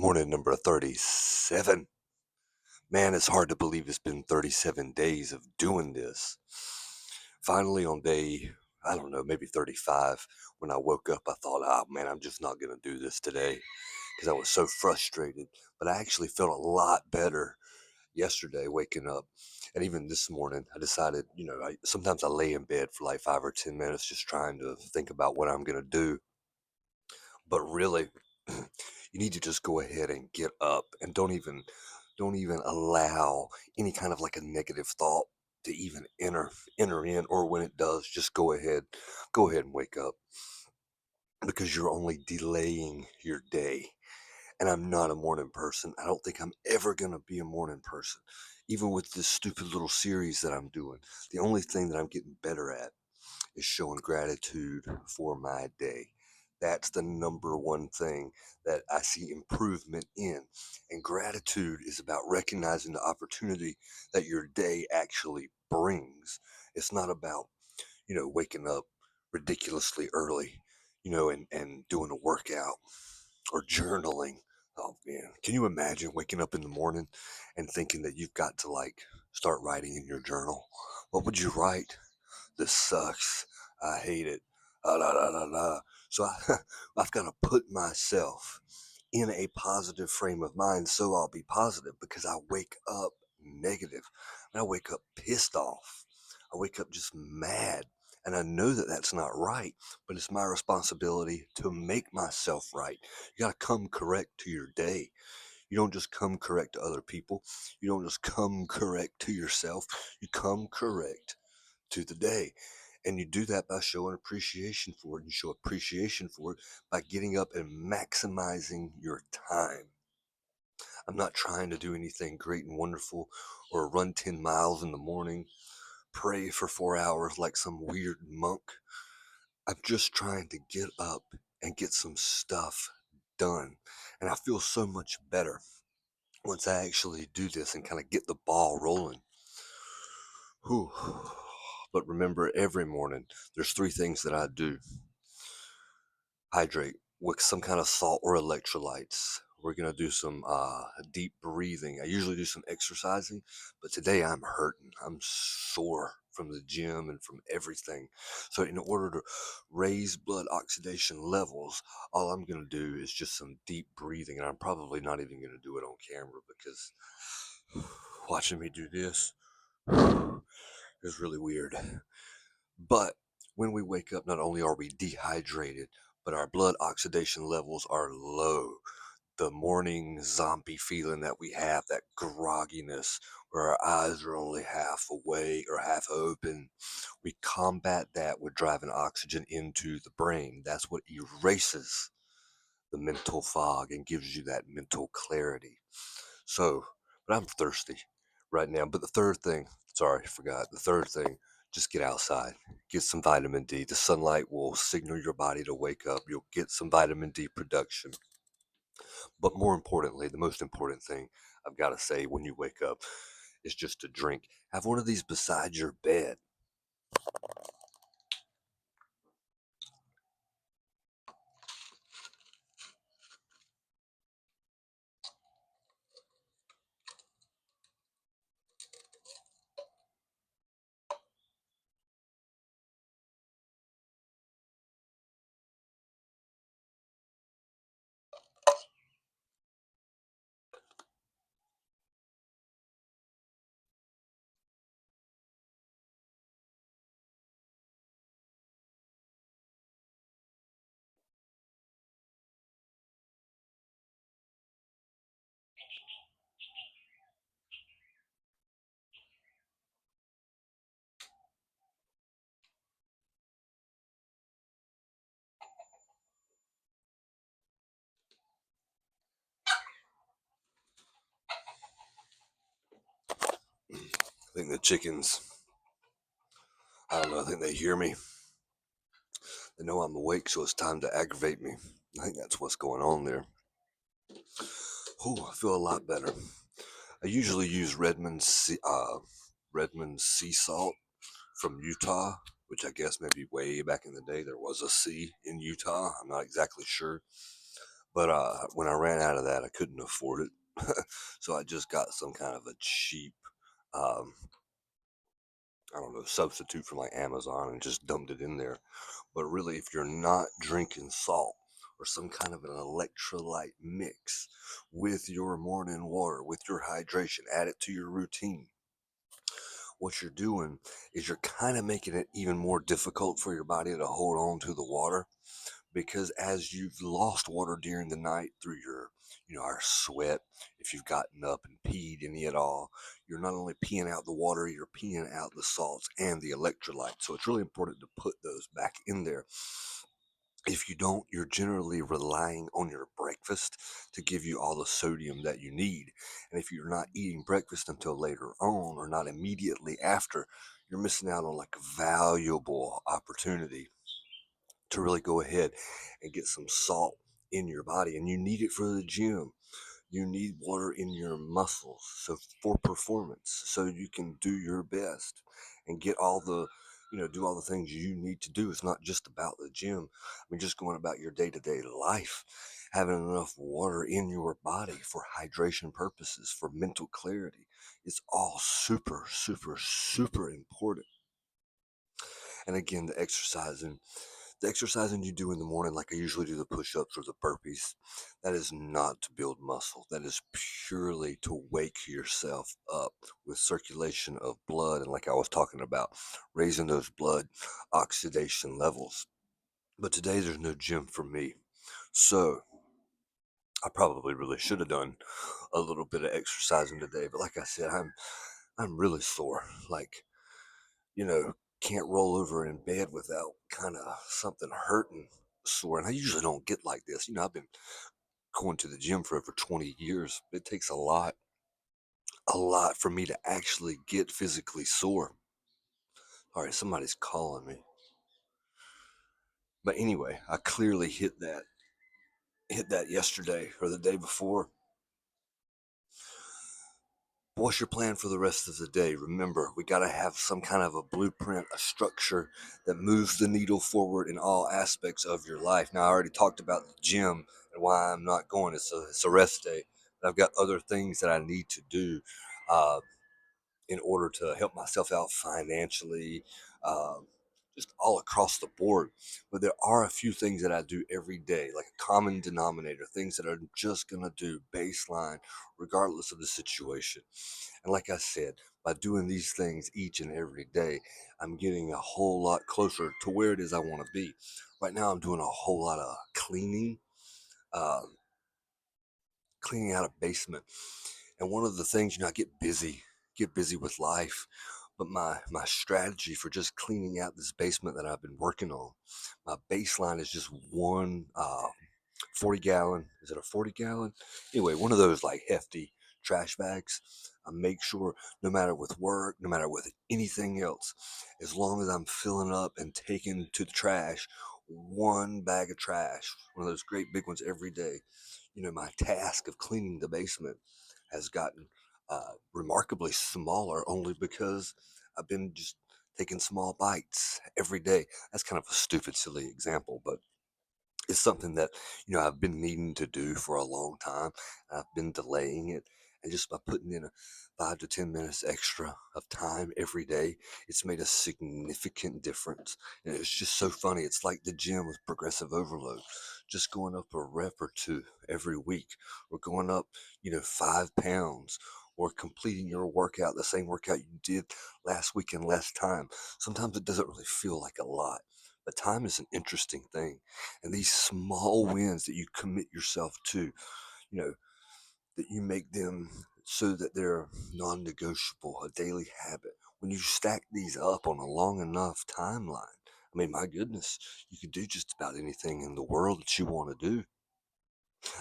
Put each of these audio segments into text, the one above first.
Morning number 37. Man, it's hard to believe it's been 37 days of doing this. Finally, on day, I don't know, maybe 35, when I woke up, I thought, oh man, I'm just not going to do this today because I was so frustrated. But I actually felt a lot better yesterday waking up. And even this morning, I decided, sometimes I lay in bed for like 5 or 10 minutes just trying to think about what I'm going to do. But really, you need to just go ahead and get up and don't even allow any kind of like a negative thought to even enter in, or when it does, just go ahead and wake up, because you're only delaying your day. And I'm not a morning person. I don't think I'm ever going to be a morning person, even with this stupid little series that I'm doing. The only thing that I'm getting better at is showing gratitude for my day. That's the number one thing that I see improvement in. And gratitude is about recognizing the opportunity that your day actually brings. It's not about, waking up ridiculously early, and doing a workout or journaling. Oh man, can you imagine waking up in the morning and thinking that you've got to like start writing in your journal? What would you write? This sucks. I hate it. La, la, la, la. So I've got to put myself in a positive frame of mind so I'll be positive, because I wake up negative. And I wake up pissed off. I wake up just mad. And I know that that's not right, but it's my responsibility to make myself right. You got to come correct to your day. You don't just come correct to other people. You don't just come correct to yourself. You come correct to the day. And you do that by showing appreciation for it. And you show appreciation for it by getting up and maximizing your time. I'm not trying to do anything great and wonderful or run 10 miles in the morning, pray for 4 hours like some weird monk. I'm just trying to get up and get some stuff done. And I feel so much better once I actually do this and kind of get the ball rolling. Whew. But remember, every morning, there's three things that I do: hydrate with some kind of salt or electrolytes. We're going to do some deep breathing. I usually do some exercising, but today I'm hurting. I'm sore from the gym and from everything. So, in order to raise blood oxidation levels, all I'm going to do is just some deep breathing. And I'm probably not even going to do it on camera, because watching me do this is really weird. But when we wake up, not only are we dehydrated, but our blood oxidation levels are low. The morning zombie feeling that we have, that grogginess where our eyes are only half awake or half open, we combat that with driving oxygen into the brain. That's what erases the mental fog and gives you that mental clarity. So, but I'm thirsty right now. But the third thing, sorry, I forgot. The third thing, just get outside, get some vitamin D. The sunlight will signal your body to wake up. You'll get some vitamin D production. But more importantly, the most important thing I've got to say when you wake up is just to drink. Have one of these beside your bed. I think the chickens, I don't know, I think they hear me. They know I'm awake, so it's time to aggravate me. I think that's what's going on there. Oh, I feel a lot better. I usually use Redmond sea salt from Utah, which I guess maybe way back in the day there was a sea in Utah. I'm not exactly sure, But when I ran out of that, I couldn't afford it. So I just got some kind of a cheap, um, I don't know, substitute from like Amazon and just dumped it in there. But really, if you're not drinking salt or some kind of an electrolyte mix with your morning water, with your hydration, add it to your routine. What you're doing is you're kind of making it even more difficult for your body to hold on to the water, because as you've lost water during the night through your, our sweat, if you've gotten up and peed any at all, you're not only peeing out the water, you're peeing out the salts and the electrolytes. So it's really important to put those back in there. If you don't, you're generally relying on your breakfast to give you all the sodium that you need. And if you're not eating breakfast until later on or not immediately after, you're missing out on like a valuable opportunity to really go ahead and get some salt in your body. And you need it for the gym. You need water in your muscles so for performance, so you can do your best and get all the, do all the things you need to do. It's not just about the gym. I mean, just going about your day-to-day life, having enough water in your body for hydration purposes, for mental clarity, is all super, super, super important. And again, the exercising you do in the morning, like I usually do the push-ups or the burpees, that is not to build muscle. That is purely to wake yourself up with circulation of blood. And like I was talking about, raising those blood oxidation levels. But today there's no gym for me. So I probably really should have done a little bit of exercising today. But like I said, I'm really sore. Like, you know, can't roll over in bed without kind of something hurting sore. And I usually don't get like this. I've been going to the gym for over 20 years. It takes a lot for me to actually get physically sore. All right, somebody's calling me. But anyway, I clearly hit that yesterday or the day before. What's your plan for the rest of the day? Remember, we got to have some kind of a blueprint, a structure that moves the needle forward in all aspects of your life. Now, I already talked about the gym and why I'm not going. It's a rest day. But I've got other things that I need to do uh, in order to help myself out financially, um, just all across the board. But there are a few things that I do every day, like a common denominator, things that I'm just going to do baseline, regardless of the situation. And like I said, by doing these things each and every day, I'm getting a whole lot closer to where it is I want to be. Right now, I'm doing a whole lot of um, cleaning out a basement. And one of the things, I get busy with life. But my strategy for just cleaning out this basement that I've been working on, my baseline is just one 40-gallon. Is it a 40-gallon? Anyway, one of those like hefty trash bags. I make sure no matter with work, no matter with anything else, as long as I'm filling up and taking to the trash one bag of trash, one of those great big ones every day, my task of cleaning the basement has gotten remarkably smaller only because I've been just taking small bites every day. That's kind of a stupid, silly example, but it's something that I've been needing to do for a long time. I've been delaying it, and just by putting in a 5 to 10 minutes extra of time every day, it's made a significant difference. And it's just so funny. It's like the gym with progressive overload, just going up a rep or two every week, or going up 5 pounds, or completing your workout, the same workout you did last week in less time. Sometimes it doesn't really feel like a lot, but time is an interesting thing. And these small wins that you commit yourself to, you know, that you make them so that they're non negotiable, a daily habit. When you stack these up on a long enough timeline, I mean, my goodness, you can do just about anything in the world that you want to do.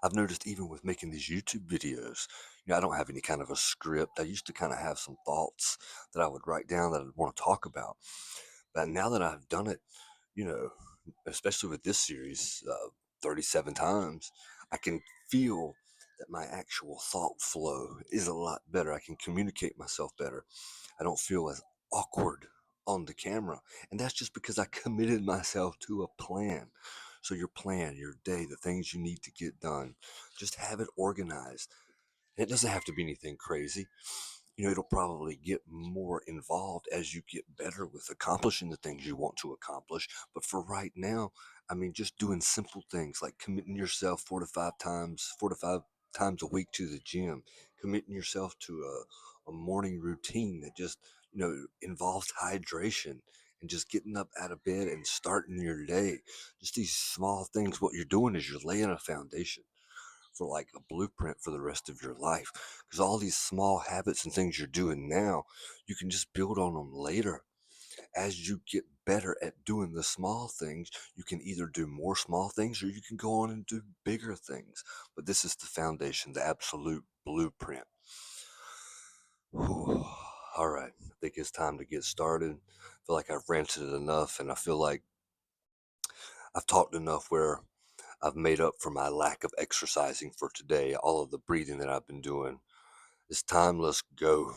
I've noticed even with making these YouTube videos, I don't have any kind of a script. I used to kind of have some thoughts that I would write down that I'd want to talk about. But now that I've done it, you know, especially with this series, 37 times, I can feel that my actual thought flow is a lot better. I can communicate myself better. I don't feel as awkward on the camera. And that's just because I committed myself to a plan. So your plan, your day, the things you need to get done, just have it organized. And it doesn't have to be anything crazy. It'll probably get more involved as you get better with accomplishing the things you want to accomplish. But for right now, I mean, just doing simple things like committing yourself 4 to 5 times a week to the gym, committing yourself to a morning routine that just, involves hydration and just getting up out of bed and starting your day. Just these small things, what you're doing is you're laying a foundation for like a blueprint for the rest of your life. Because all these small habits and things you're doing now, you can just build on them later. As you get better at doing the small things, you can either do more small things or you can go on and do bigger things. But this is the foundation, the absolute blueprint. Whew. All right, I think it's time to get started. I feel like I've ranted enough, and I feel like I've talked enough where I've made up for my lack of exercising for today, all of the breathing that I've been doing. It's time, let's go.